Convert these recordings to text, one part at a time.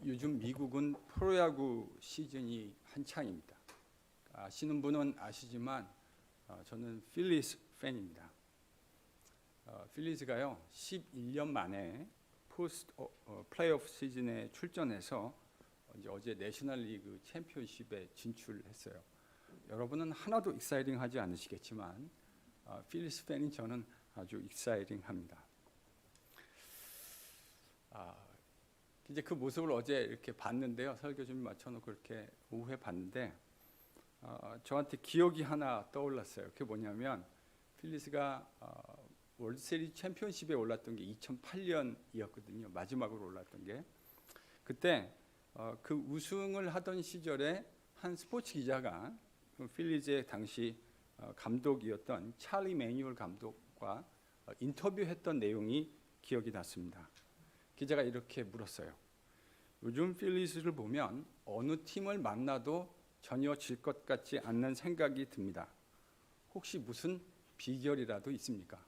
요즘 미국은 프로야구 시즌이 한창입니다. 아시는 분은 아시지만 저는 필리스 팬입니다. 필리즈가요 11년 만에 포스트 플레이오프 시즌에 출전해서 이제 어제 내셔널리그 챔피언십에 진출했어요. 여러분은 하나도 익사이팅하지 않으시겠지만 필리스 팬인 저는 아주 익사이팅합니다. 이제 그 모습을 어제 이렇게 봤는데요. 설교 좀 맞춰놓고 이렇게 오후에 봤는데 저한테 기억이 하나 떠올랐어요. 그게 뭐냐면 필리스가 월드시리즈 챔피언십에 올랐던 게 2008년이었거든요. 마지막으로 올랐던 게. 그때 그 우승을 하던 시절에 한 스포츠 기자가 필리즈의 당시 감독이었던 찰리 매뉴얼 감독과 인터뷰했던 내용이 기억이 났습니다. 기자가 이렇게 물었어요. 요즘 필리스를 보면 어느 팀을 만나도 전혀 질 것 같지 않는 생각이 듭니다. 혹시 무슨 비결이라도 있습니까?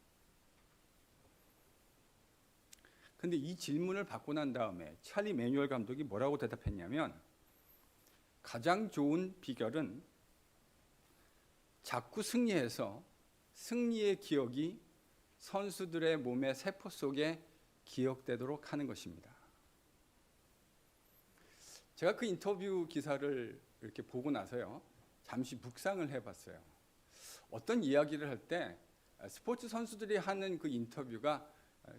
근데 이 질문을 받고 난 다음에 찰리 매뉴얼 감독이 뭐라고 대답했냐면 가장 좋은 비결은 자꾸 승리해서 승리의 기억이 선수들의 몸의 세포 속에 기억되도록 하는 것입니다. 제가 그 인터뷰 기사를 이렇게 보고 나서요 잠시 묵상을 해봤어요. 어떤 이야기를 할 때 스포츠 선수들이 하는 그 인터뷰가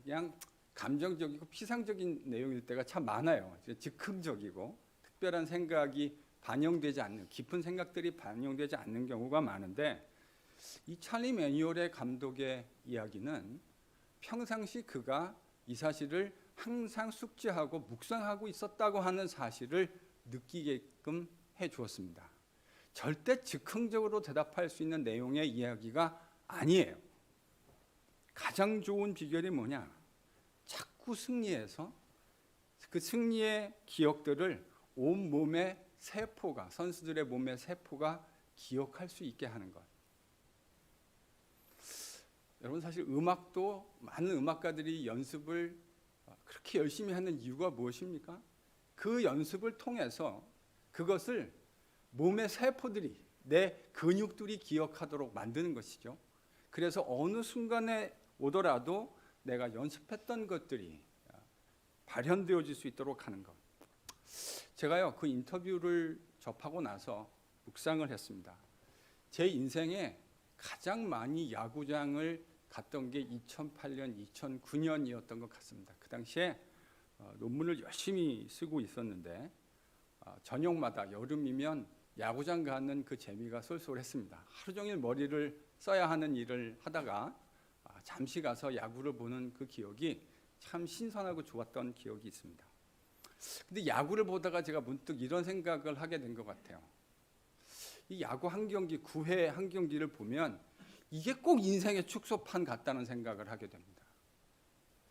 그냥 감정적이고 피상적인 내용일 때가 참 많아요. 즉흥적이고 특별한 생각이 반영되지 않는, 깊은 생각들이 반영되지 않는 경우가 많은데 이 찰리 매뉴얼의 감독의 이야기는 평상시 그가 이 사실을 항상 숙지하고 묵상하고 있었다고 하는 사실을 느끼게끔 해주었습니다. 절대 즉흥적으로 대답할 수 있는 내용의 이야기가 아니에요. 가장 좋은 비결이 뭐냐? 자꾸 승리해서 그 승리의 기억들을 온 몸의 세포가, 선수들의 몸의 세포가 기억할 수 있게 하는 것. 여러분 사실 음악도 많은 음악가들이 연습을 그렇게 열심히 하는 이유가 무엇입니까? 그 연습을 통해서 그것을 몸의 세포들이, 내 근육들이 기억하도록 만드는 것이죠. 그래서 어느 순간에 오더라도 내가 연습했던 것들이 발현되어질 수 있도록 하는 것. 제가요 그 인터뷰를 접하고 나서 묵상을 했습니다. 제 인생에 가장 많이 야구장을 갔던 게 2008년, 2009년이었던 것 같습니다. 그 당시에 논문을 열심히 쓰고 있었는데 저녁마다 여름이면 야구장 가는 그 재미가 쏠쏠했습니다. 하루 종일 머리를 써야 하는 일을 하다가 잠시 가서 야구를 보는 그 기억이 참 신선하고 좋았던 기억이 있습니다. 근데 야구를 보다가 제가 문득 이런 생각을 하게 된 것 같아요. 이 야구 한 경기, 9회 한 경기를 보면 이게 꼭 인생의 축소판 같다는 생각을 하게 됩니다.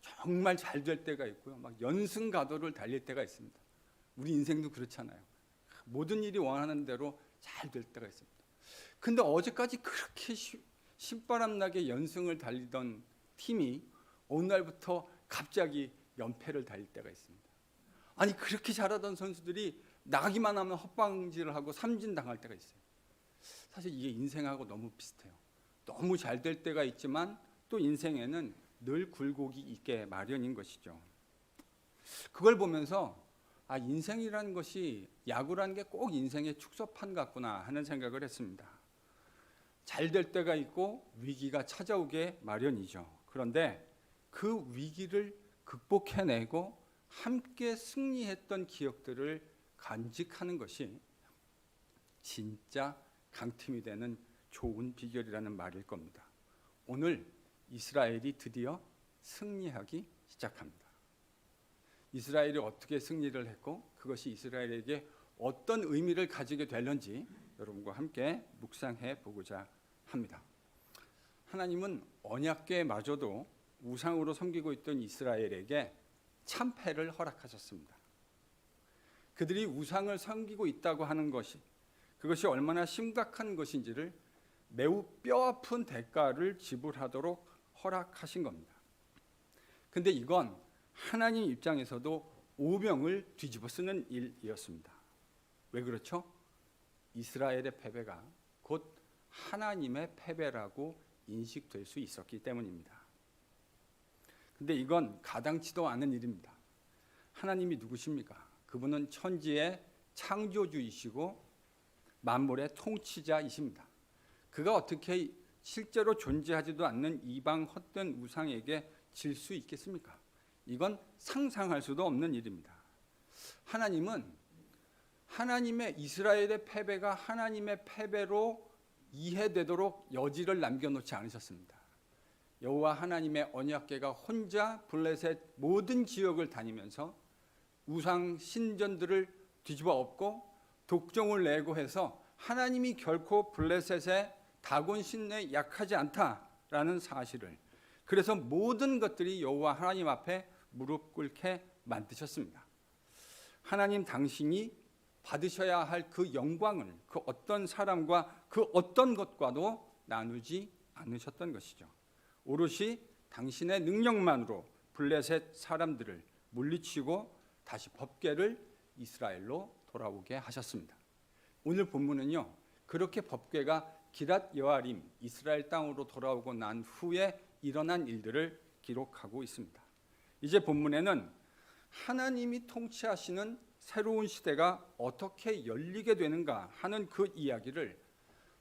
정말 잘 될 때가 있고요. 막 연승가도를 달릴 때가 있습니다. 우리 인생도 그렇잖아요. 모든 일이 원하는 대로 잘 될 때가 있습니다. 근데 어제까지 그렇게 신바람나게 연승을 달리던 팀이 어느 날부터 갑자기 연패를 달릴 때가 있습니다. 아니 그렇게 잘하던 선수들이 나가기만 하면 헛방질을 하고 삼진당할 때가 있어요. 사실 이게 인생하고 너무 비슷해요. 너무 잘 될 때가 있지만 또 인생에는 늘 굴곡이 있게 마련인 것이죠. 그걸 보면서 인생이라는 것이, 야구라는 게 꼭 인생의 축소판 같구나 하는 생각을 했습니다. 잘 될 때가 있고 위기가 찾아오게 마련이죠. 그런데 그 위기를 극복해내고 함께 승리했던 기억들을 간직하는 것이 진짜 강팀이 되는 좋은 비결이라는 말일 겁니다. 오늘 이스라엘이 드디어 승리하기 시작합니다. 이스라엘이 어떻게 승리를 했고 그것이 이스라엘에게 어떤 의미를 가지게 되는지 여러분과 함께 묵상해 보고자 합니다. 하나님은 언약궤마저도 우상으로 섬기고 있던 이스라엘에게 참패를 허락하셨습니다. 그들이 우상을 섬기고 있다고 하는 것이, 그것이 얼마나 심각한 것인지를 매우 뼈아픈 대가를 지불하도록 허락하신 겁니다. 근데 이건 하나님 입장에서도 오명을 뒤집어 쓰는 일이었습니다. 왜 그렇죠? 이스라엘의 패배가 곧 하나님의 패배라고 인식될 수 있었기 때문입니다. 근데 이건 가당치도 않은 일입니다. 하나님이 누구십니까? 그분은 천지의 창조주이시고 만물의 통치자이십니다. 그가 어떻게 실제로 존재하지도 않는 이방 헛된 우상에게 질 수 있겠습니까? 이건 상상할 수도 없는 일입니다. 하나님은 하나님의 이스라엘의 패배가 하나님의 패배로 이해되도록 여지를 남겨놓지 않으셨습니다. 여호와 하나님의 언약궤가 혼자 블레셋 모든 지역을 다니면서 우상 신전들을 뒤집어 엎고 독종을 내고 해서 하나님이 결코 블레셋의 다곤 신에 약하지 않다라는 사실을, 그래서 모든 것들이 여호와 하나님 앞에 무릎 꿇게 만드셨습니다. 하나님 당신이 받으셔야 할 그 영광을 그 어떤 사람과 그 어떤 것과도 나누지 않으셨던 것이죠. 오롯이 당신의 능력만으로 블레셋 사람들을 물리치고 다시 법궤를 이스라엘로 돌아오게 하셨습니다. 오늘 본문은요, 그렇게 법궤가 기랏 여아림 이스라엘 땅으로 돌아오고 난 후에 일어난 일들을 기록하고 있습니다. 이제 본문에는 하나님이 통치하시는 새로운 시대가 어떻게 열리게 되는가 하는 그 이야기를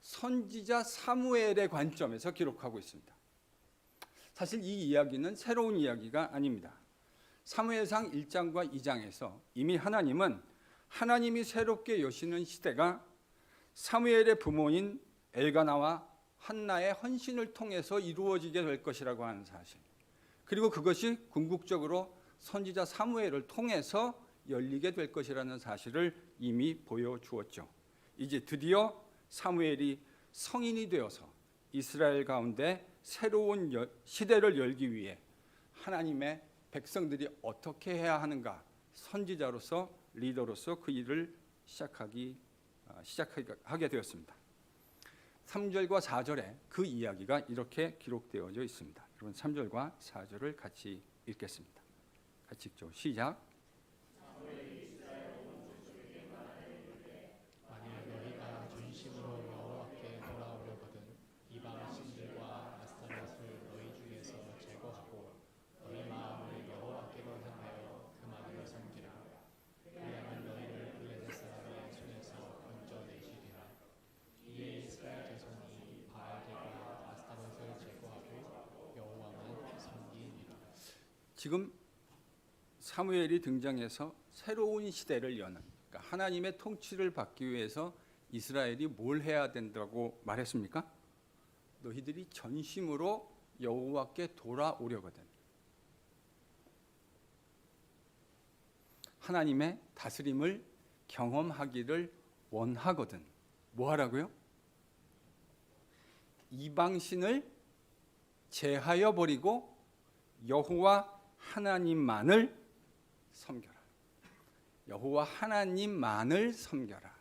선지자 사무엘의 관점에서 기록하고 있습니다. 사실 이 이야기는 새로운 이야기가 아닙니다. 사무엘상 1장과 2장에서 이미 하나님은 하나님이 새롭게 여시는 시대가 사무엘의 부모인 엘가나와 한나의 헌신을 통해서 이루어지게 될 것이라고 하는 사실, 그리고 그것이 궁극적으로 선지자 사무엘을 통해서 열리게 될 것이라는 사실을 이미 보여주었죠. 이제 드디어 사무엘이 성인이 되어서 이스라엘 가운데 새로운 시대를 열기 위해 하나님의 백성들이 어떻게 해야 하는가, 선지자로서 리더로서 그 일을 시작하게 되었습니다. 3절과 4절에 그 이야기가 이렇게 기록되어져 있습니다. 여러분 3절과 4절을 같이 읽겠습니다. 같이 읽죠. 시작. 만일 너희가 전심으로 여호와께 돌아오려거든 이방 신들과 아스타롯을 너희 중에서 제거하고 너희 마음을 여호와께로 향하여 그만을 섬기라. 그리하면 너희를 블레셋 사람의 손에서 건져내시리라. 이에 이스라엘 자손이 바알과 아스타롯을 제거하고 여호와만 섬기리라. 지금 사무엘이 등장해서 새로운 시대를 여는, 그러니까 하나님의 통치를 받기 위해서 이스라엘이 뭘 해야 된다고 말했습니까? 너희들이 전심으로 여호와께 돌아오려거든, 하나님의 다스림을 경험하기를 원하거든, 뭐 하라고요? 이방신을 제하여 버리고 여호와 하나님만을 섬겨라. 여호와 하나님만을 섬겨라.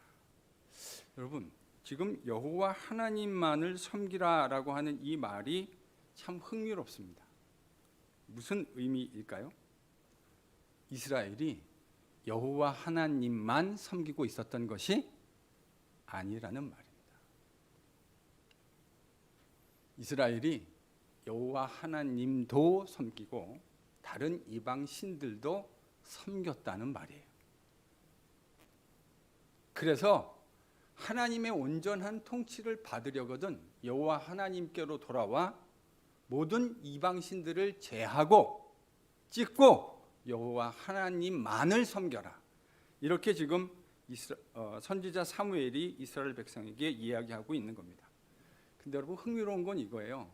여러분, 지금 여호와 하나님만을 섬기라라고 하는 이 말이 참 흥미롭습니다. 무슨 의미일까요? 이스라엘이 여호와 하나님만 섬기고 있었던 것이 아니라는 말입니다. 이스라엘이 여호와 하나님도 섬기고 다른 이방 신들도 섬겼다는 말이에요. 그래서 하나님의 온전한 통치를 받으려거든 여호와 하나님께로 돌아와 모든 이방 신들을 제하고 찢고 여호와 하나님만을 섬겨라. 이렇게 지금 선지자 사무엘이 이스라엘 백성에게 이야기하고 있는 겁니다. 근데 여러분, 흥미로운 건 이거예요.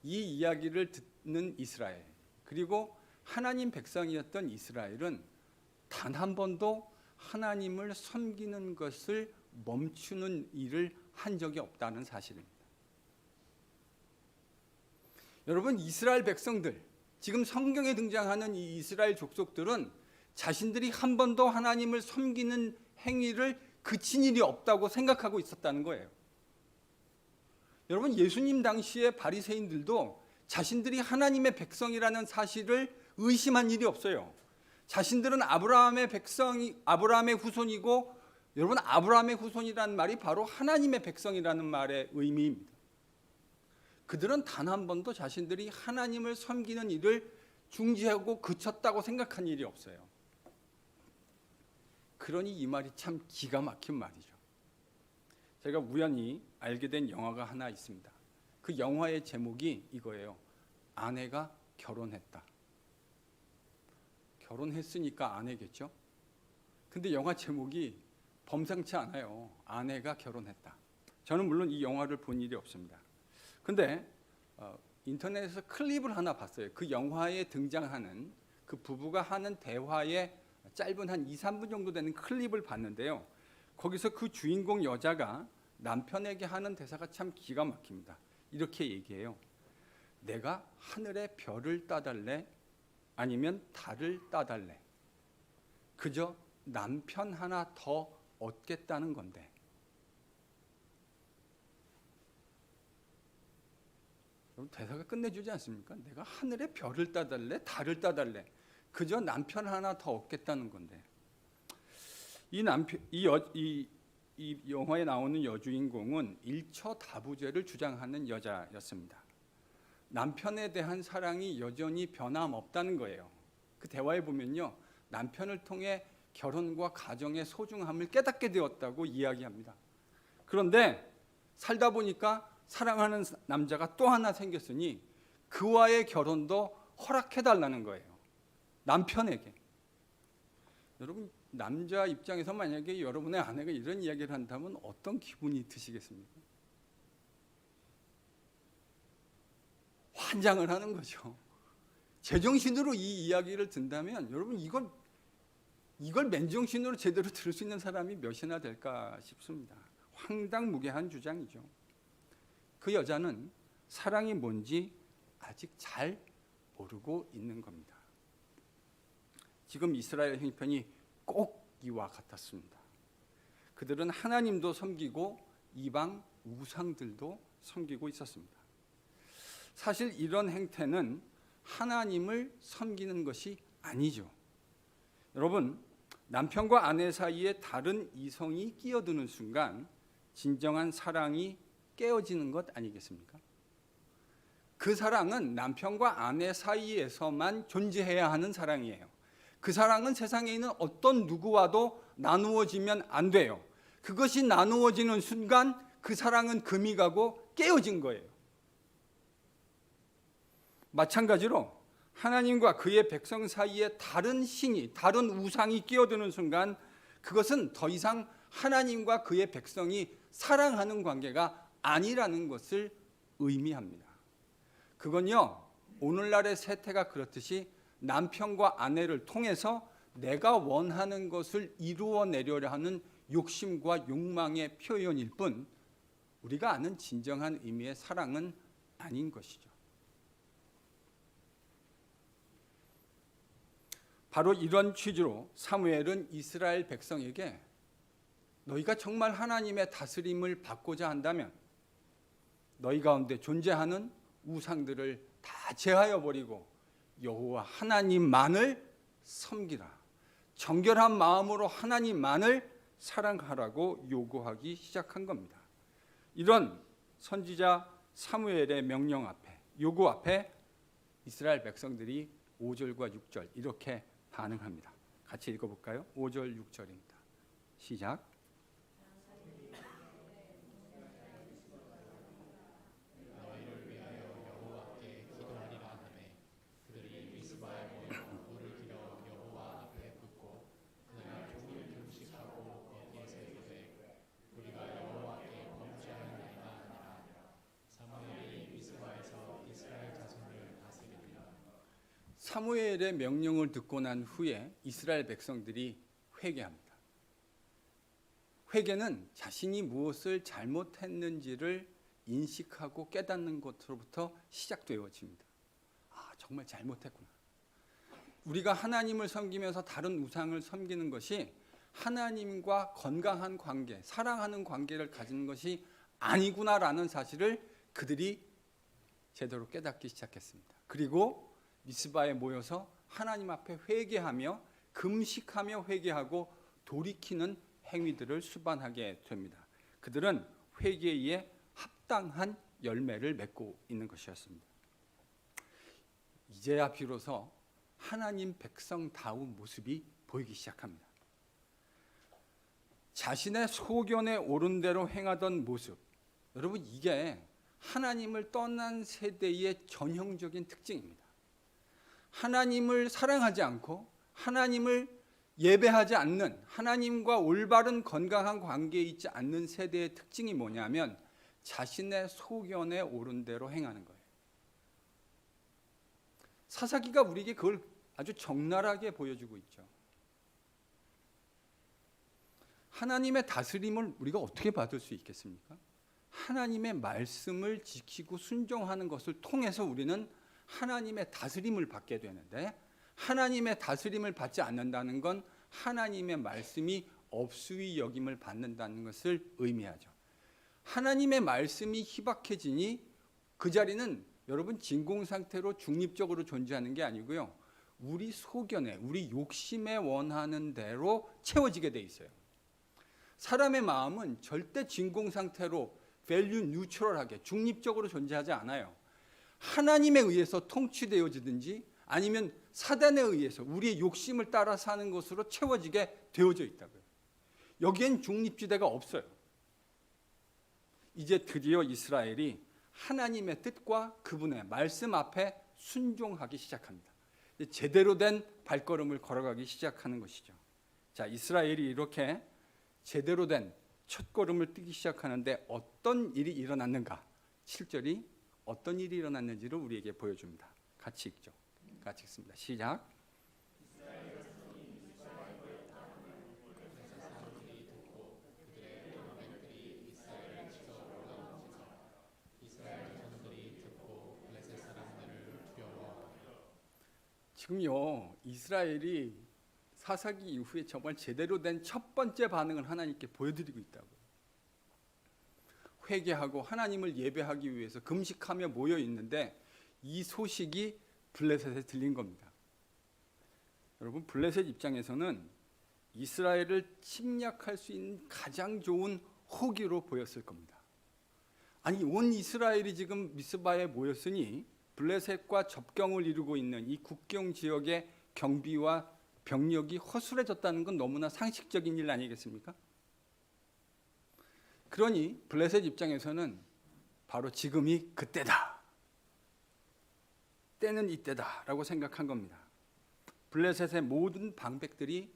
이 이야기를 듣는 이스라엘, 그리고 하나님 백성이었던 이스라엘은 단 한 번도 하나님을 섬기는 것을 멈추는 일을 한 적이 없다는 사실입니다. 여러분, 이스라엘 백성들, 지금 성경에 등장하는 이 이스라엘 족속들은 자신들이 한 번도 하나님을 섬기는 행위를 그친 일이 없다고 생각하고 있었다는 거예요. 여러분, 예수님 당시의 바리새인들도 자신들이 하나님의 백성이라는 사실을 의심한 일이 없어요. 자신들은 아브라함의 백성이 아브라함의 후손이고, 여러분 아브라함의 후손이라는 말이 바로 하나님의 백성이라는 말의 의미입니다. 그들은 단 한 번도 자신들이 하나님을 섬기는 일을 중지하고 그쳤다고 생각한 일이 없어요. 그러니 이 말이 참 기가 막힌 말이죠. 제가 우연히 알게 된 영화가 하나 있습니다. 그 영화의 제목이 이거예요. 아내가 결혼했다. 결혼했으니까 아내겠죠. 근데 영화 제목이 범상치 않아요. 아내가 결혼했다. 저는 물론 이 영화를 본 일이 없습니다. 근데 인터넷에서 클립을 하나 봤어요. 그 영화에 등장하는 그 부부가 하는 대화의 짧은 한 2, 3분 정도 되는 클립을 봤는데요. 거기서 그 주인공 여자가 남편에게 하는 대사가 참 기가 막힙니다. 이렇게 얘기해요. 내가 하늘의 별을 따달래? 아니면 달을 따달래? 그저 남편 하나 더 얻겠다는 건데. 대사가 끝내주지 않습니까? 내가 하늘의 별을 따달래? 달을 따달래? 그저 남편 하나 더 얻겠다는 건데. 이 영화에 나오는 여주인공은 일처다부제를 주장하는 여자였습니다. 남편에 대한 사랑이 여전히 변함없다는 거예요. 그 대화에 보면요, 남편을 통해 결혼과 가정의 소중함을 깨닫게 되었다고 이야기합니다. 그런데 살다 보니까 사랑하는 남자가 또 하나 생겼으니 그와의 결혼도 허락해달라는 거예요. 남편에게. 여러분, 남자 입장에서 만약에 여러분의 아내가 이런 이야기를 한다면 어떤 기분이 드시겠습니까? 환장을 하는 거죠. 제정신으로 이 이야기를 듣는다면 여러분 이걸 맨정신으로 제대로 들을 수 있는 사람이 몇이나 될까 싶습니다. 황당무계한 주장이죠. 그 여자는 사랑이 뭔지 아직 잘 모르고 있는 겁니다. 지금 이스라엘 형편이 꼭 이와 같았습니다. 그들은 하나님도 섬기고 이방 우상들도 섬기고 있었습니다. 사실 이런 행태는 하나님을 섬기는 것이 아니죠. 여러분, 남편과 아내 사이에 다른 이성이 끼어드는 순간 진정한 사랑이 깨어지는 것 아니겠습니까? 그 사랑은 남편과 아내 사이에서만 존재해야 하는 사랑이에요. 그 사랑은 세상에 있는 어떤 누구와도 나누어지면 안 돼요. 그것이 나누어지는 순간 그 사랑은 금이 가고 깨어진 거예요. 마찬가지로 하나님과 그의 백성 사이에 다른 신이, 다른 우상이 끼어드는 순간 그것은 더 이상 하나님과 그의 백성이 사랑하는 관계가 아니라는 것을 의미합니다. 그건요, 오늘날의 세태가 그렇듯이 남편과 아내를 통해서 내가 원하는 것을 이루어내려고 하는 욕심과 욕망의 표현일 뿐 우리가 아는 진정한 의미의 사랑은 아닌 것이죠. 바로 이런 취지로 사무엘은 이스라엘 백성에게 너희가 정말 하나님의 다스림을 받고자 한다면 너희 가운데 존재하는 우상들을 다 제하여 버리고 여호와 하나님만을 섬기라. 정결한 마음으로 하나님만을 사랑하라고 요구하기 시작한 겁니다. 이런 선지자 사무엘의 명령 앞에, 요구 앞에 이스라엘 백성들이 5절과 6절 이렇게 반응합니다. 같이 읽어볼까요? 5절 6절입니다. 시작. 너희를 위하여 여호와께 기도하리라 하매 그들이 미스바에 모여 불을 들여 여호와 앞에 붓고 그날 종일 금식하고 거기에서 이르되 우리가 여호와께 범죄하였나이다 하니라. 사무엘이 미스바에서 이스라엘 자손을 다스리니라. 사무엘의 명령을 듣고 난 후에 이스라엘 백성들이 회개합니다. 회개는 자신이 무엇을 잘못했는지를 인식하고 깨닫는 것으로부터 시작되어집니다. 아, 정말 잘못했구나. 우리가 하나님을 섬기면서 다른 우상을 섬기는 것이 하나님과 건강한 관계, 사랑하는 관계를 가지는 것이 아니구나라는 사실을 그들이 제대로 깨닫기 시작했습니다. 그리고 미스바에 모여서 하나님 앞에 회개하며 금식하며 회개하고 돌이키는 행위들을 수반하게 됩니다. 그들은 회개에 합당한 열매를 맺고 있는 것이었습니다. 이제야 비로소 하나님 백성다운 모습이 보이기 시작합니다. 자신의 소견에 옳은 대로 행하던 모습, 여러분 이게 하나님을 떠난 세대의 전형적인 특징입니다. 하나님을 사랑하지 않고 하나님을 예배하지 않는, 하나님과 올바른 건강한 관계에 있지 않는 세대의 특징이 뭐냐면 자신의 소견에 옳은 대로 행하는 거예요. 사사기가 우리에게 그걸 아주 적나라하게 보여주고 있죠. 하나님의 다스림을 우리가 어떻게 받을 수 있겠습니까? 하나님의 말씀을 지키고 순종하는 것을 통해서 우리는 하나님의 다스림을 받게 되는데, 하나님의 다스림을 받지 않는다는 건 하나님의 말씀이 업수위 여김을 받는다는 것을 의미하죠. 하나님의 말씀이 희박해지니 그 자리는 여러분 진공 상태로 중립적으로 존재하는 게 아니고요, 우리 소견에, 우리 욕심에 원하는 대로 채워지게 돼 있어요. 사람의 마음은 절대 진공 상태로 밸류 뉴트럴하게 중립적으로 존재하지 않아요. 하나님에 의해서 통치되어지든지 아니면 사단에 의해서 우리의 욕심을 따라 사는 것으로 채워지게 되어져 있다고요. 여기엔 중립지대가 없어요. 이제 드디어 이스라엘이 하나님의 뜻과 그분의 말씀 앞에 순종하기 시작합니다. 제대로 된 발걸음을 걸어가기 시작하는 것이죠. 자, 이스라엘이 이렇게 제대로 된 첫걸음을 뛰기 시작하는데 어떤 일이 일어났는가? 7절이 어떤 일이 일어났는지를 우리에게 보여줍니다. 같이 읽죠. 같이 읽습니다. 시작. 지금요, 이스라엘이 사사기 이후에 정말 제대로 된 첫 번째 반응을 하나님께 보여드리고 있다고요. 회개하고 하나님을 예배하기 위해서 금식하며 모여 있는데 이 소식이 블레셋에 들린 겁니다. 여러분, 블레셋 입장에서는 이스라엘을 침략할 수 있는 가장 좋은 호기로 보였을 겁니다. 아니, 온 이스라엘이 지금 미스바에 모였으니 블레셋과 접경을 이루고 있는 이 국경 지역의 경비와 병력이 허술해졌다는 건 너무나 상식적인 일 아니겠습니까? 그러니 블레셋 입장에서는 바로 지금이 그때다, 때는 이때다라고 생각한 겁니다. 블레셋의 모든 방백들이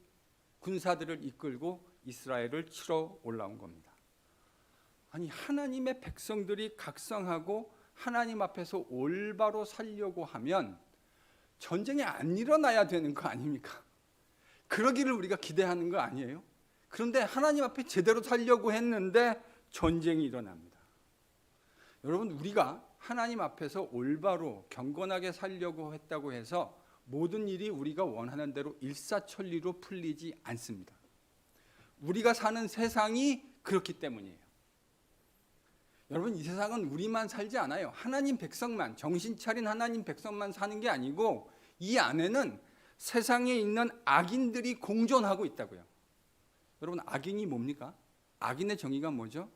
군사들을 이끌고 이스라엘을 치러 올라온 겁니다. 아니, 하나님의 백성들이 각성하고 하나님 앞에서 올바로 살려고 하면 전쟁이 안 일어나야 되는 거 아닙니까? 그러기를 우리가 기대하는 거 아니에요? 그런데 하나님 앞에 제대로 살려고 했는데 전쟁이 일어납니다. 여러분, 우리가 하나님 앞에서 올바로 경건하게 살려고 했다고 해서 모든 일이 우리가 원하는 대로 일사천리로 풀리지 않습니다. 우리가 사는 세상이 그렇기 때문이에요. 여러분, 이 세상은 우리만 살지 않아요. 하나님 백성만, 정신 차린 하나님 백성만 사는 게 아니고 이 안에는 세상에 있는 악인들이 공존하고 있다고요. 여러분, 악인이 뭡니까? 악인의 정의가 뭐죠?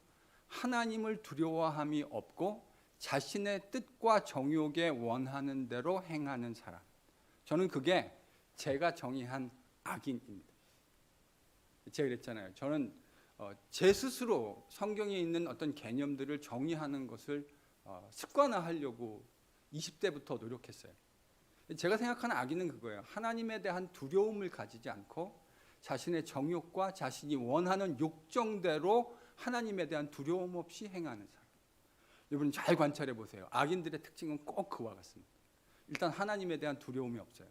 하나님을 두려워함이 없고 자신의 뜻과 정욕에 원하는 대로 행하는 사람. 저는 그게 제가 정의한 악인입니다. 제가 그랬잖아요. 저는 제 스스로 성경에 있는 어떤 개념들을 정의하는 것을 습관화하려고 20대부터 노력했어요. 제가 생각하는 악인은 그거예요. 하나님에 대한 두려움을 가지지 않고 자신의 정욕과 자신이 원하는 욕정대로 하나님에 대한 두려움 없이 행하는 사람. 여러분, 잘 관찰해 보세요. 악인들의 특징은 꼭 그와 같습니다. 일단 하나님에 대한 두려움이 없어요.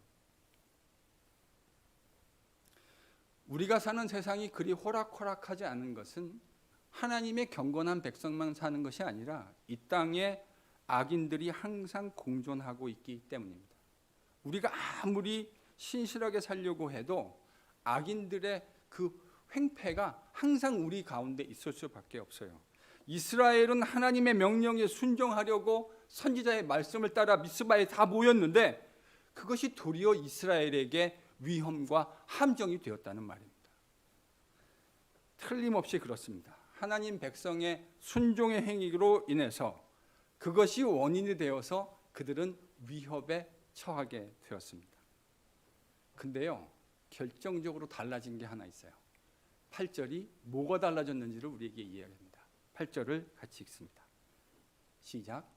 우리가 사는 세상이 그리 호락호락하지 않은 것은 하나님의 경건한 백성만 사는 것이 아니라 이 땅에 악인들이 항상 공존하고 있기 때문입니다. 우리가 아무리 신실하게 살려고 해도 악인들의 그 횡패가 항상 우리 가운데 있을 수밖에 없어요. 이스라엘은 하나님의 명령에 순종하려고 선지자의 말씀을 따라 미스바에 다 모였는데 그것이 도리어 이스라엘에게 위험과 함정이 되었다는 말입니다. 틀림없이 그렇습니다. 하나님 백성의 순종의 행위로 인해서 그것이 원인이 되어서 그들은 위협에 처하게 되었습니다. 근데요, 결정적으로 달라진 게 하나 있어요. 8절이 뭐가 달라졌는지를 우리에게 이야기합니다. 8절을 같이 읽습니다. 시작.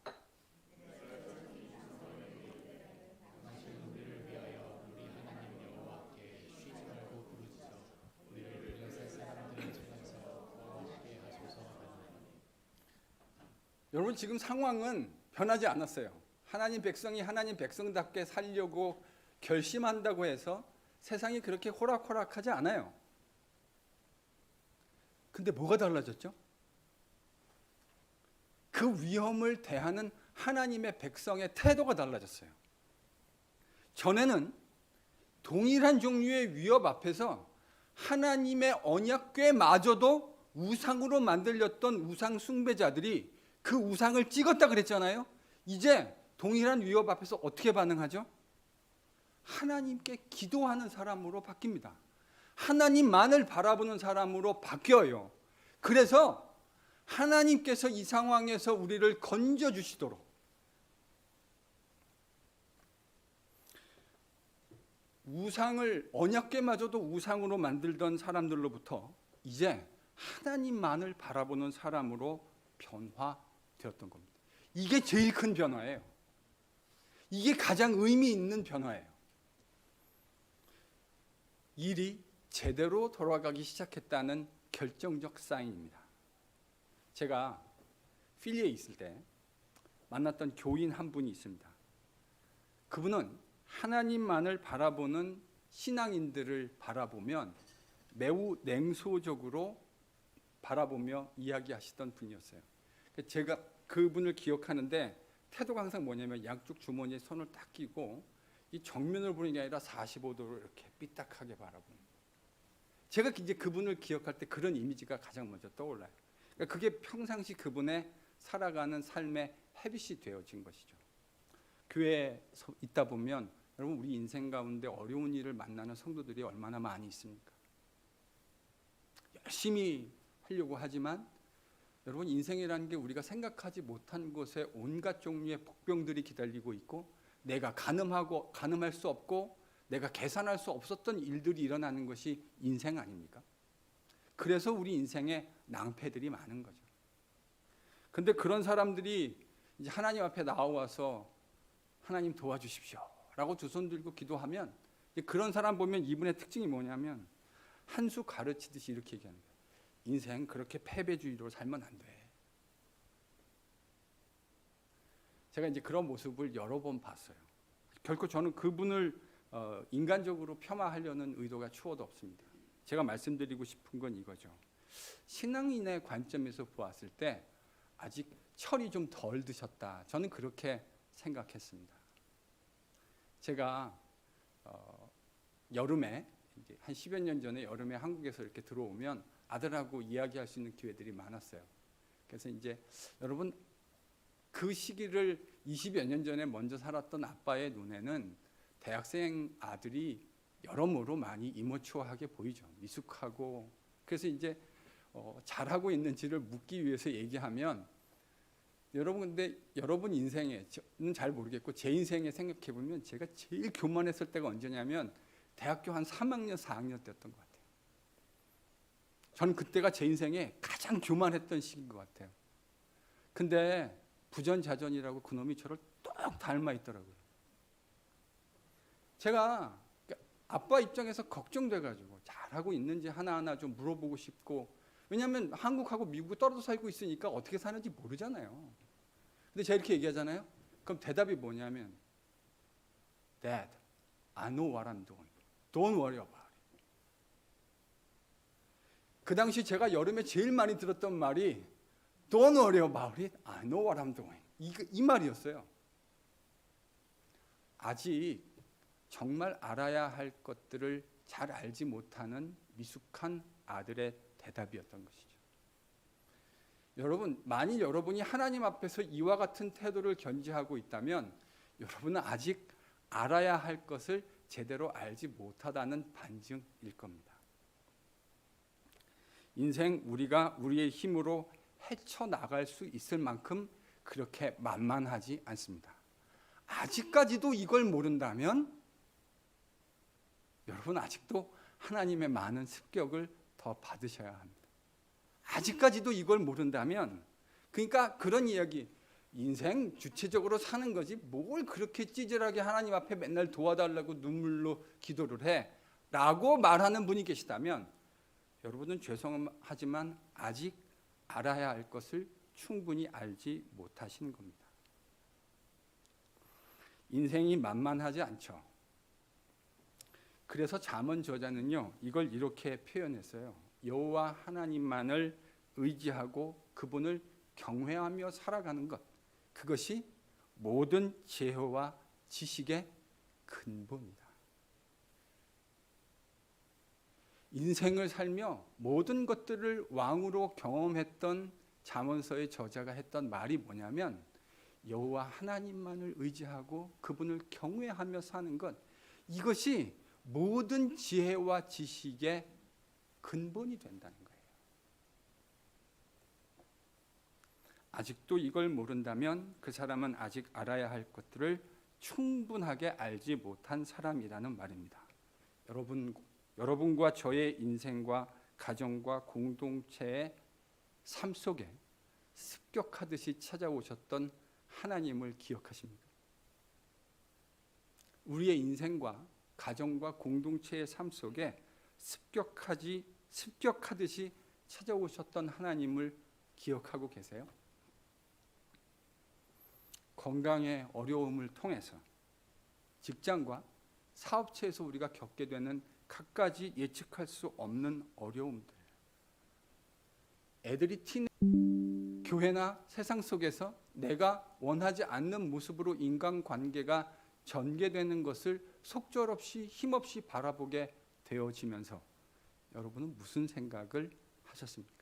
여러분, 지금 상황은 변하지 않았어요. 하나님 백성이 하나님 백성답게 살려고 결심한다고 해서 세상이 그렇게 호락호락하지 않아요. 근데 뭐가 달라졌죠? 그 위험을 대하는 하나님의 백성의 태도가 달라졌어요. 전에는 동일한 종류의 위협 앞에서 하나님의 언약궤마저도 우상으로 만들렸던 우상 숭배자들이 그 우상을 찍었다 그랬잖아요. 이제 동일한 위협 앞에서 어떻게 반응하죠? 하나님께 기도하는 사람으로 바뀝니다. 하나님만을 바라보는 사람으로 바뀌어요. 그래서 하나님께서 이 상황에서 우리를 건져주시도록 우상을 언약궤마저도 우상으로 만들던 사람들로부터 이제 하나님만을 바라보는 사람으로 변화되었던 겁니다. 이게 제일 큰 변화예요. 이게 가장 의미 있는 변화예요. 일이 제대로 돌아가기 시작했다는 결정적 사인입니다. 제가 필리에 있을 때 만났던 교인 한 분이 있습니다. 그분은 하나님만을 바라보는 신앙인들을 바라보면 매우 냉소적으로 바라보며 이야기하시던 분이었어요. 제가 그분을 기억하는데 태도가 항상 뭐냐면 양쪽 주머니에 손을 딱 끼고 이 정면을 보는 게 아니라 45도로 이렇게 삐딱하게 바라보는. 제가 이제 그분을 기억할 때 그런 이미지가 가장 먼저 떠올라요. 그러니까 그게 평상시 그분의 살아가는 삶의 헤빗이 되어진 것이죠. 교회에 있다 보면 여러분, 우리 인생 가운데 어려운 일을 만나는 성도들이 얼마나 많이 있습니까? 열심히 하려고 하지만 여러분, 인생이라는 게 우리가 생각하지 못한 곳에 온갖 종류의 복병들이 기다리고 있고 내가 가늠할 수 없고 내가 계산할 수 없었던 일들이 일어나는 것이 인생 아닙니까? 그래서 우리 인생에 낭패들이 많은 거죠. 근데 그런 사람들이 이제 하나님 앞에 나와서 하나님 도와주십시오 라고 두 손 들고 기도하면 그런 사람 보면 이분의 특징이 뭐냐면 한 수 가르치듯이 이렇게 얘기하는 거예요. 인생 그렇게 패배주의로 살면 안 돼. 제가 이제 그런 모습을 여러 번 봤어요. 결코 저는 그분을 인간적으로 폄하하려는 의도가 추호도 없습니다. 제가 말씀드리고 싶은 건 이거죠. 신앙인의 관점에서 보았을 때 아직 철이 좀 덜 드셨다. 저는 그렇게 생각했습니다. 제가 여름에 이제 한 10여 년 전에 여름에 한국에서 이렇게 들어오면 아들하고 이야기할 수 있는 기회들이 많았어요. 그래서 이제 여러분, 그 시기를 20여 년 전에 먼저 살았던 아빠의 눈에는 대학생 아들이 여러모로 많이 이모추어하게 보이죠. 미숙하고. 그래서 이제 잘하고 있는지를 묻기 위해서 얘기하면 여러분, 근데 여러분 인생에 저는 잘 모르겠고 제 인생에 생각해 보면 제가 제일 교만했을 때가 언제냐면 대학교 한 3학년 4학년 때였던 것 같아요. 저는 그때가 제 인생에 가장 교만했던 시기인 것 같아요. 근데 부전자전이라고 그놈이 저를 똑 닮아 있더라고요. 제가 아빠 입장에서 걱정돼가지고 잘하고 있는지 하나하나 좀 물어보고 싶고, 왜냐하면 한국하고 미국 떨어져 살고 있으니까 어떻게 사는지 모르잖아요. 근데 제가 이렇게 얘기하잖아요. 그럼 대답이 뭐냐면 Dad, I know what I'm doing. Don't worry about it. 그 당시 제가 여름에 제일 많이 들었던 말이 Don't worry about it. I know what I'm doing. 이 말이었어요. 아직 정말 알아야 할 것들을 잘 알지 못하는 미숙한 아들의 대답이었던 것이죠. 여러분, 만일 여러분이 하나님 앞에서 이와 같은 태도를 견지하고 있다면 여러분은 아직 알아야 할 것을 제대로 알지 못하다는 반증일 겁니다. 인생 우리가 우리의 힘으로 헤쳐나갈 수 있을 만큼 그렇게 만만하지 않습니다. 아직까지도 이걸 모른다면 여러분 아직도 하나님의 많은 습격을 더 받으셔야 합니다. 아직까지도 이걸 모른다면, 그러니까 그런 이야기, 인생 주체적으로 사는 거지 뭘 그렇게 찌질하게 하나님 앞에 맨날 도와달라고 눈물로 기도를 해 라고 말하는 분이 계시다면 여러분은 죄송하지만 아직 알아야 할 것을 충분히 알지 못하시는 겁니다. 인생이 만만하지 않죠. 그래서 잠언 저자는요, 이걸 이렇게 표현했어요. 여호와 하나님만을 의지하고 그분을 경외하며 살아가는 것, 그것이 모든 지혜와 지식의 근본이다. 인생을 살며 모든 것들을 왕으로 경험했던 잠언서의 저자가 했던 말이 뭐냐면, 여호와 하나님만을 의지하고 그분을 경외하며 사는 것, 이것이 모든 지혜와 지식의 근본이 된다는 거예요. 아직도 이걸 모른다면 그 사람은 아직 알아야 할 것들을 충분하게 알지 못한 사람이라는 말입니다. 여러분과 저의 인생과 가정과 공동체의 삶 속에 습격하듯이 찾아오셨던 하나님을 기억하십니까? 우리의 인생과 가정과 공동체의 삶 속에 습격하듯이 찾아오셨던 하나님을 기억하고 계세요? 건강의 어려움을 통해서 직장과 사업체에서 우리가 겪게 되는 갖가지 예측할 수 없는 어려움들, 애들이 교회나 세상 속에서 내가 원하지 않는 모습으로 인간관계가 전개되는 것을 속절없이 힘없이 바라보게 되어지면서 여러분은 무슨 생각을 하셨습니까?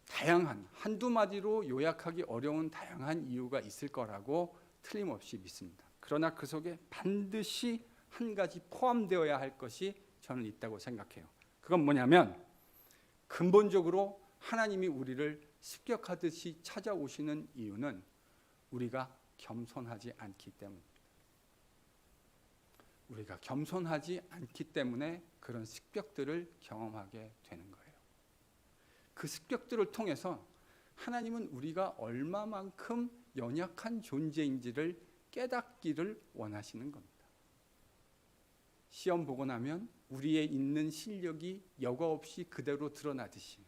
다양한, 한두 마디로 요약하기 어려운 다양한 이유가 있을 거라고 틀림없이 믿습니다. 그러나 그 속에 반드시 한 가지 포함되어야 할 것이 저는 있다고 생각해요. 그건 뭐냐면, 근본적으로 하나님이 우리를 습격하듯이 찾아오시는 이유는 우리가 겸손하지 않기 때문입니다. 우리가 겸손하지 않기 때문에 그런 습격들을 경험하게 되는 거예요. 그 습격들을 통해서 하나님은 우리가 얼마만큼 연약한 존재인지를 깨닫기를 원하시는 겁니다. 시험 보고 나면 우리의 있는 실력이 여과 없이 그대로 드러나듯이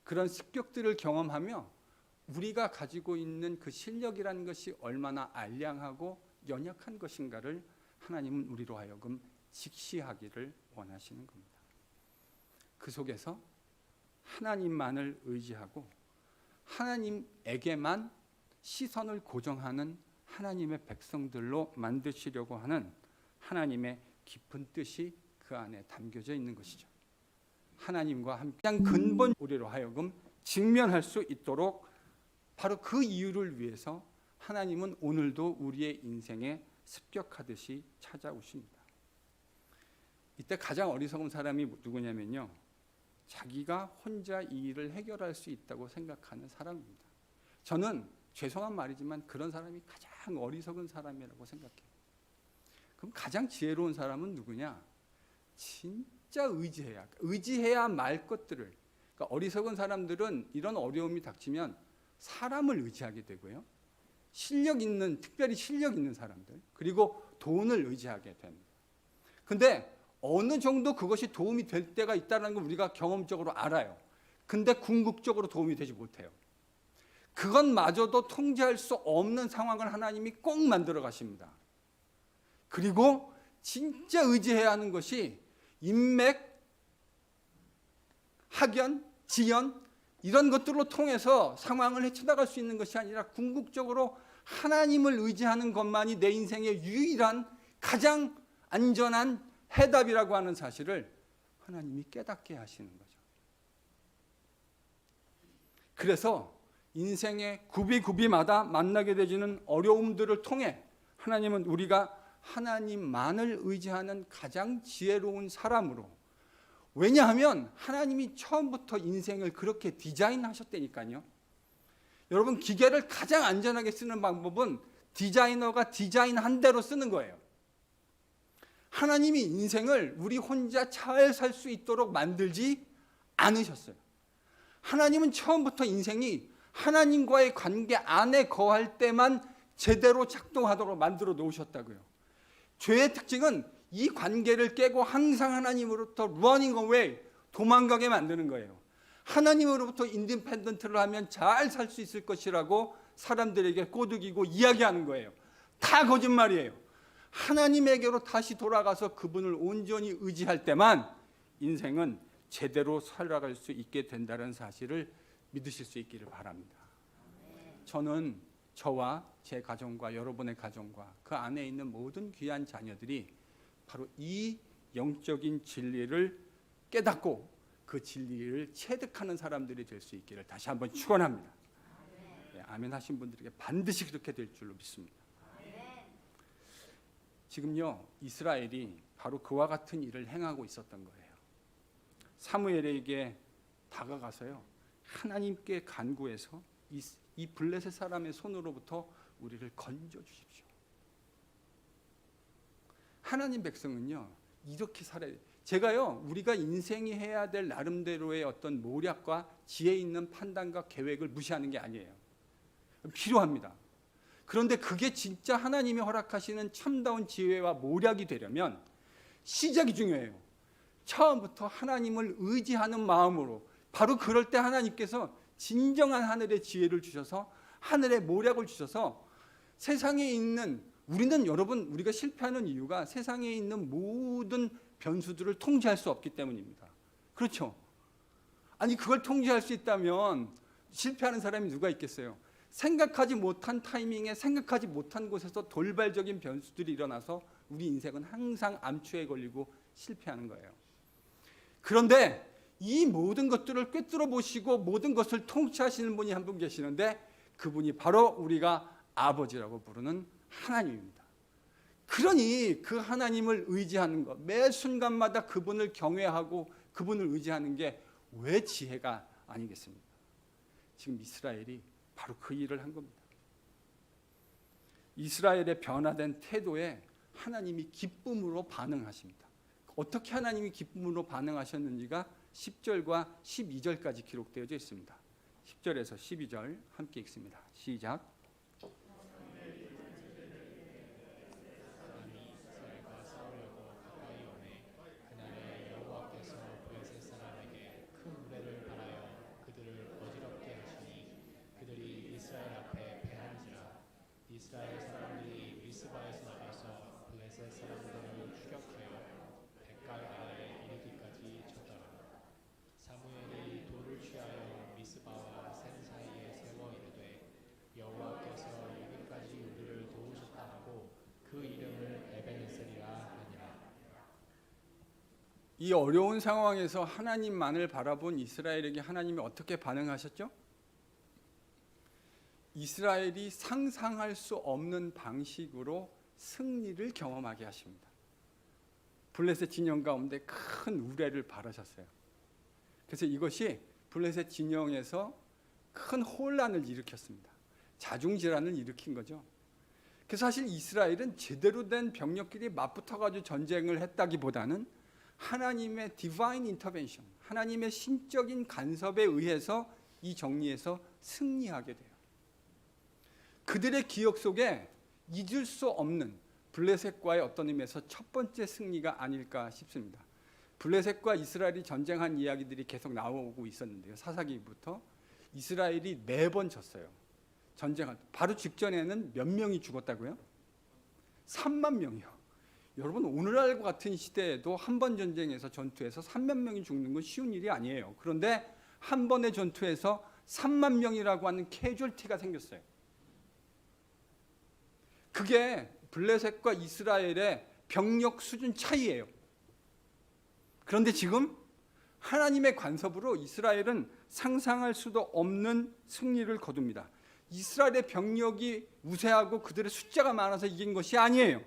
그런 습격들을 경험하며 우리가 가지고 있는 그 실력이라는 것이 얼마나 알량하고 연약한 것인가를 하나님은 우리로 하여금 직시하기를 원하시는 겁니다. 그 속에서 하나님만을 의지하고 하나님에게만 시선을 고정하는 하나님의 백성들로 만드시려고 하는 하나님의 깊은 뜻이 그 안에 담겨져 있는 것이죠. 하나님과 함께 가장 근본 우리로 하여금 직면할 수 있도록 바로 그 이유를 위해서 하나님은 오늘도 우리의 인생에 습격하듯이 찾아오십니다. 이때 가장 어리석은 사람이 누구냐면요, 자기가 혼자 이 일을 해결할 수 있다고 생각하는 사람입니다. 저는 죄송한 말이지만 그런 사람이 가장 어리석은 사람이라고 생각해요. 그럼 가장 지혜로운 사람은 누구냐? 진짜 의지해야 말 것들을. 그러니까 어리석은 사람들은 이런 어려움이 닥치면 사람을 의지하게 되고요, 특별히 실력 있는 사람들, 그리고 돈을 의지하게 됩니다. 근데 어느 정도 그것이 도움이 될 때가 있다는 걸 우리가 경험적으로 알아요. 근데 궁극적으로 도움이 되지 못해요. 그것마저도 통제할 수 없는 상황을 하나님이 꼭 만들어 가십니다. 그리고 진짜 의지해야 하는 것이 인맥, 학연, 지연 이런 것들로 통해서 상황을 헤쳐나갈 수 있는 것이 아니라 궁극적으로 하나님을 의지하는 것만이 내 인생의 유일한 가장 안전한 해답이라고 하는 사실을 하나님이 깨닫게 하시는 거죠. 그래서 인생의 굽이굽이마다 만나게 되지는 어려움들을 통해 하나님은 우리가 하나님만을 의지하는 가장 지혜로운 사람으로, 왜냐하면 하나님이 처음부터 인생을 그렇게 디자인하셨다니까요. 여러분, 기계를 가장 안전하게 쓰는 방법은 디자이너가 디자인한 대로 쓰는 거예요. 하나님이 인생을 우리 혼자 잘 살 수 있도록 만들지 않으셨어요. 하나님은 처음부터 인생이 하나님과의 관계 안에 거할 때만 제대로 작동하도록 만들어 놓으셨다고요. 죄의 특징은 이 관계를 깨고 항상 하나님으로부터 running away, 도망가게 만드는 거예요. 하나님으로부터 인디펜던트를 하면 잘 살 수 있을 것이라고 사람들에게 꼬드기고 이야기하는 거예요. 다 거짓말이에요. 하나님에게로 다시 돌아가서 그분을 온전히 의지할 때만 인생은 제대로 살아갈 수 있게 된다는 사실을 믿으실 수 있기를 바랍니다. 저는 저와 제 가정과 여러분의 가정과 그 안에 있는 모든 귀한 자녀들이 바로 이 영적인 진리를 깨닫고 그 진리를 체득하는 사람들이 될 수 있기를 다시 한번 축원합니다. 네, 아멘 하신 분들에게 반드시 그렇게 될 줄로 믿습니다. 지금요, 이스라엘이 바로 그와 같은 일을 행하고 있었던 거예요. 사무엘에게 다가가서요, 하나님께 간구해서 이 블레셋 사람의 손으로부터 우리를 건져 주십시오. 하나님 백성은요, 이렇게 살아야 돼요. 제가요, 우리가 인생이 해야 될 나름대로의 어떤 모략과 지혜 있는 판단과 계획을 무시하는 게 아니에요. 필요합니다. 그런데 그게 진짜 하나님이 허락하시는 참다운 지혜와 모략이 되려면 시작이 중요해요. 처음부터 하나님을 의지하는 마음으로, 바로 그럴 때 하나님께서 진정한 하늘의 지혜를 주셔서 하늘의 모략을 주셔서 세상에 있는, 우리는 여러분, 우리가 실패하는 이유가 세상에 있는 모든 변수들을 통제할 수 없기 때문입니다. 그렇죠? 아니, 그걸 통제할 수 있다면 실패하는 사람이 누가 있겠어요? 생각하지 못한 타이밍에 생각하지 못한 곳에서 돌발적인 변수들이 일어나서 우리 인생은 항상 암초에 걸리고 실패하는 거예요. 그런데 이 모든 것들을 꿰뚫어 보시고 모든 것을 통치하시는 분이 한 분 계시는데 그분이 바로 우리가 아버지라고 부르는 하나님입니다. 그러니 그 하나님을 의지하는 것, 매 순간마다 그분을 경외하고 그분을 의지하는 게 왜 지혜가 아니겠습니까? 지금 이스라엘이 바로 그 일을 한 겁니다. 이스라엘의 변화된 태도에 하나님이 기쁨으로 반응하십니다. 어떻게 하나님이 기쁨으로 반응하셨는지가 10절과 12절까지 기록되어져 있습니다. 10절에서 12절 함께 읽습니다. 시작. 이스라엘 사람들이 미스바에서 나가서 블레셋 사람들을 추격하여 백갈 아래에 이르기까지 쳤더라. 사무엘이 돌을 취하여 미스바와 센 사이에 세워 이르되 여호와께서 여기까지 우리를 도우셨다 하고 그 이름을 에베네셀이라 하니라. 이 어려운 상황에서 하나님만을 바라본 이스라엘에게 하나님이 어떻게 반응하셨죠? 이스라엘이 상상할 수 없는 방식으로 승리를 경험하게 하십니다. 블레셋 진영 가운데 큰 우레를 바라셨어요. 그래서 이것이 블레셋 진영에서 큰 혼란을 일으켰습니다. 자중질환을 일으킨 거죠. 그래서 사실 이스라엘은 제대로 된 병력끼리 맞붙어가지고 전쟁을 했다기보다는 하나님의 디바인 인터벤션, 하나님의 신적인 간섭에 의해서 이 정리에서 승리하게 돼요. 그들의 기억 속에 잊을 수 없는 블레셋과의 어떤 의미에서 첫 번째 승리가 아닐까 싶습니다. 블레셋과 이스라엘이 전쟁한 이야기들이 계속 나오고 있었는데요. 사사기부터 이스라엘이 4번 졌어요. 전쟁할 바로 직전에는 몇 명이 죽었다고요? 3만 명이요. 여러분, 오늘날과 같은 시대에도 한 번 전쟁에서 전투에서 3만 명이 죽는 건 쉬운 일이 아니에요. 그런데 한 번의 전투에서 3만 명이라고 하는 캐주얼티가 생겼어요. 그게 블레셋과 이스라엘의 병력 수준 차이예요. 그런데 지금 하나님의 간섭으로 이스라엘은 상상할 수도 없는 승리를 거둡니다. 이스라엘의 병력이 우세하고 그들의 숫자가 많아서 이긴 것이 아니에요.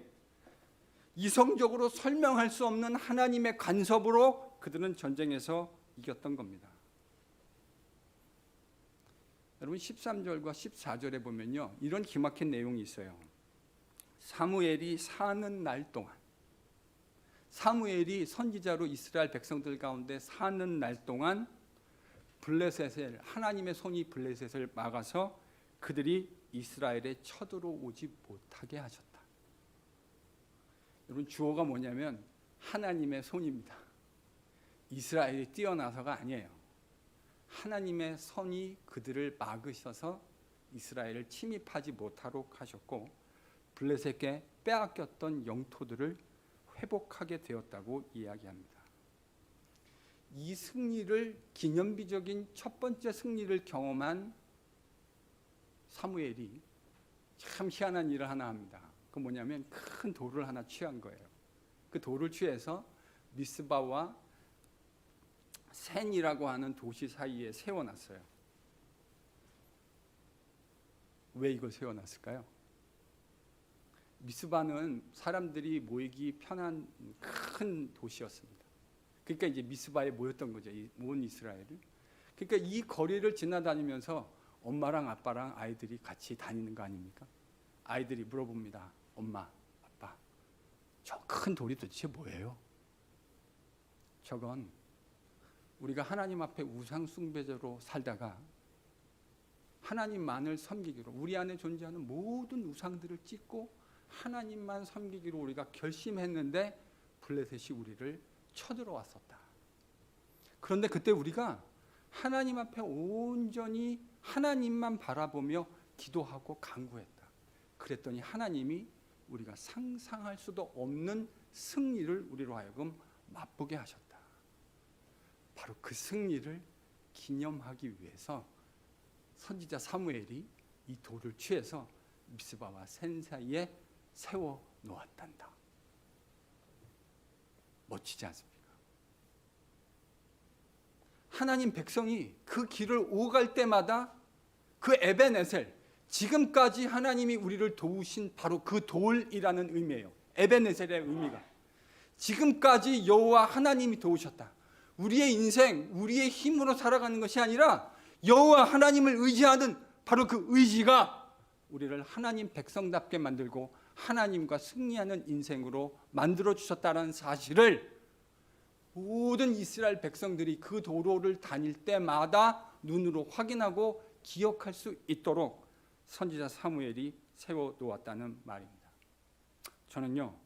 이성적으로 설명할 수 없는 하나님의 간섭으로 그들은 전쟁에서 이겼던 겁니다. 여러분 13절과 14절에 보면요, 이런 기막힌 내용이 있어요. 사무엘이 사는 날 동안, 사무엘이 선지자로 이스라엘 백성들 가운데 사는 날 동안 블레셋을, 하나님의 손이 블레셋을 막아서 그들이 이스라엘에 쳐들어오지 못하게 하셨다. 여러분 주어가 뭐냐면 하나님의 손입니다. 이스라엘이 뛰어나서가 아니에요. 하나님의 손이 그들을 막으셔서 이스라엘을 침입하지 못하도록 하셨고 블레셋에게 빼앗겼던 영토들을 회복하게 되었다고 이야기합니다. 이 승리를, 기념비적인 첫 번째 승리를 경험한 사무엘이 참 희한한 일을 하나 합니다. 그 뭐냐면 큰 돌을 하나 취한 거예요. 그 돌을 취해서 미스바와 센이라고 하는 도시 사이에 세워놨어요. 왜 이걸 세워놨을까요? 미스바는 사람들이 모이기 편한 큰 도시였습니다. 그러니까 이제 미스바에 모였던 거죠, 온 이스라엘을. 그러니까 이 거리를 지나다니면서 엄마랑 아빠랑 아이들이 같이 다니는 거 아닙니까? 아이들이 물어봅니다. 엄마, 아빠, 저 큰 돌이 도대체 뭐예요? 저건 우리가 하나님 앞에 우상 숭배자로 살다가 하나님만을 섬기기로, 우리 안에 존재하는 모든 우상들을 찢고 하나님만 섬기기로 우리가 결심했는데 블레셋이 우리를 쳐들어왔었다. 그런데 그때 우리가 하나님 앞에 온전히 하나님만 바라보며 기도하고 간구했다. 그랬더니 하나님이 우리가 상상할 수도 없는 승리를 우리로 하여금 맛보게 하셨다. 바로 그 승리를 기념하기 위해서 선지자 사무엘이 이 돌을 취해서 미스바와 센 사이에 세워 놓았단다. 멋지지 않습니까? 하나님 백성이 그 길을 오갈 때마다 그 에베네셀, 지금까지 하나님이 우리를 도우신 바로 그 돌이라는 의미예요. 에베네셀의 의미가 지금까지 여호와 하나님이 도우셨다. 우리의 인생, 우리의 힘으로 살아가는 것이 아니라 여호와 하나님을 의지하는 바로 그 의지가 우리를 하나님 백성답게 만들고 하나님과 승리하는 인생으로 만들어 주셨다는 사실을 모든 이스라엘 백성들이 그 도로를 다닐 때마다 눈으로 확인하고 기억할 수 있도록 선지자 사무엘이 세워 놓았다는 말입니다. 저는요,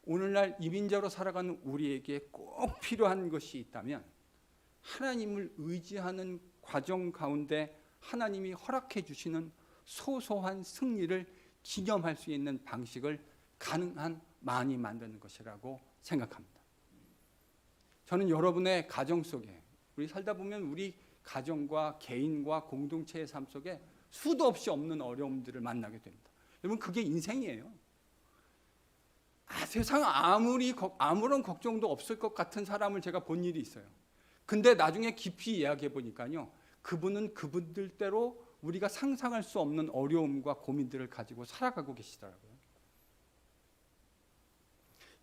오늘날 이민자로 살아가는 우리에게 꼭 필요한 것이 있다면 하나님을 의지하는 과정 가운데 하나님이 허락해 주시는 소소한 승리를 기념할 수 있는 방식을 가능한 많이 만드는 것이라고 생각합니다. 저는 여러분의 가정 속에, 우리 살다 보면 우리 가정과 개인과 공동체의 삶 속에 수도 없이 없는 어려움들을 만나게 됩니다. 여러분 그게 인생이에요. 세상 아무런 걱정도 없을 것 같은 사람을 제가 본 일이 있어요. 근데 나중에 깊이 이야기해 보니까요, 그분은 그분들대로 우리가 상상할 수 없는 어려움과 고민들을 가지고 살아가고 계시더라고요.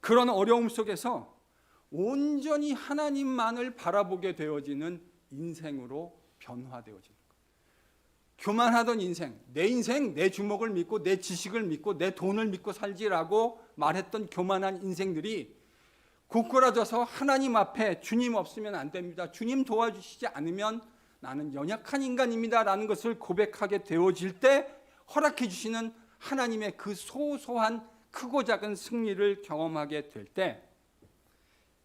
그런 어려움 속에서 온전히 하나님만을 바라보게 되어지는 인생으로 변화되어지는 거예요. 교만하던 인생, 내 주먹을 믿고 내 지식을 믿고 내 돈을 믿고 살지라고 말했던 교만한 인생들이 고꾸라져서 하나님 앞에 주님 없으면 안 됩니다, 주님 도와주시지 않으면 나는 연약한 인간입니다 라는 것을 고백하게 되어질 때 허락해 주시는 하나님의 그 소소한 크고 작은 승리를 경험하게 될 때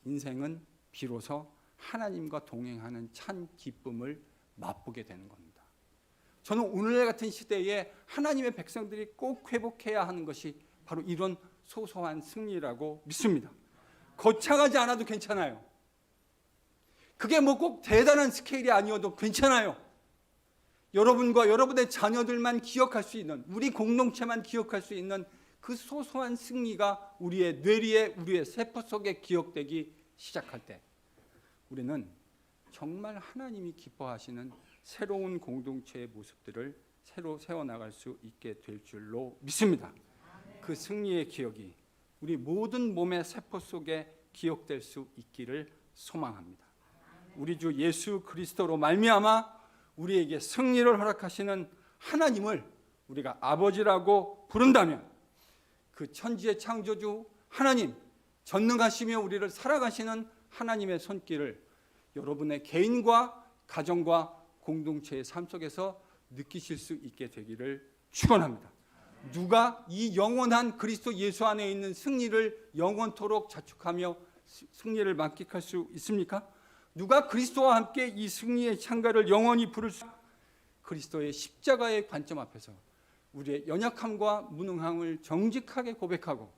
인생은 비로소 하나님과 동행하는 찬 기쁨을 맛보게 되는 겁니다. 저는 오늘 같은 시대에 하나님의 백성들이 꼭 회복해야 하는 것이 바로 이런 소소한 승리라고 믿습니다. 거창하지 않아도 괜찮아요. 그게 뭐 꼭 대단한 스케일이 아니어도 괜찮아요. 여러분과 여러분의 자녀들만 기억할 수 있는, 우리 공동체만 기억할 수 있는 그 소소한 승리가 우리의 뇌리에, 우리의 세포 속에 기억되기 시작할 때 우리는 정말 하나님이 기뻐하시는 새로운 공동체의 모습들을 새로 세워나갈 수 있게 될 줄로 믿습니다. 그 승리의 기억이 우리 모든 몸의 세포 속에 기억될 수 있기를 소망합니다. 우리 주 예수 그리스도로 말미암아 우리에게 승리를 허락하시는 하나님을 우리가 아버지라고 부른다면 그 천지의 창조주 하나님, 전능하시며 우리를 살아가시는 하나님의 손길을 여러분의 개인과 가정과 공동체의 삶 속에서 느끼실 수 있게 되기를 축원합니다. 누가 이 영원한 그리스도 예수 안에 있는 승리를 영원토록 자축하며 승리를 만끽할 수 있습니까? 누가 그리스도와 함께 이 승리의 창가를 영원히 부를 수 있습니까? 그리스도의 십자가의 관점 앞에서 우리의 연약함과 무능함을 정직하게 고백하고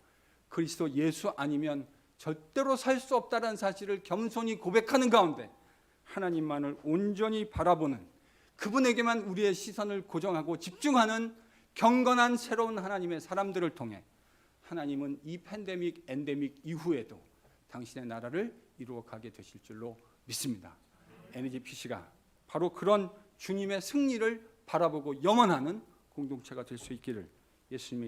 그리스도 예수 아니면 절대로 살 수 없다는 사실을 겸손히 고백하는 가운데 하나님만을 온전히 바라보는 그분에게만 우리의 시선을 고정하고 집중하는 경건한 새로운 하나님의 사람들을 통해 하나님은 이 팬데믹, 엔데믹 이후에도 당신의 나라를 이루어가게 되실 줄로 믿습니다. NGPC가 바로 그런 주님의 승리를 바라보고 염원하는 공동체가 될 수 있기를 예수님의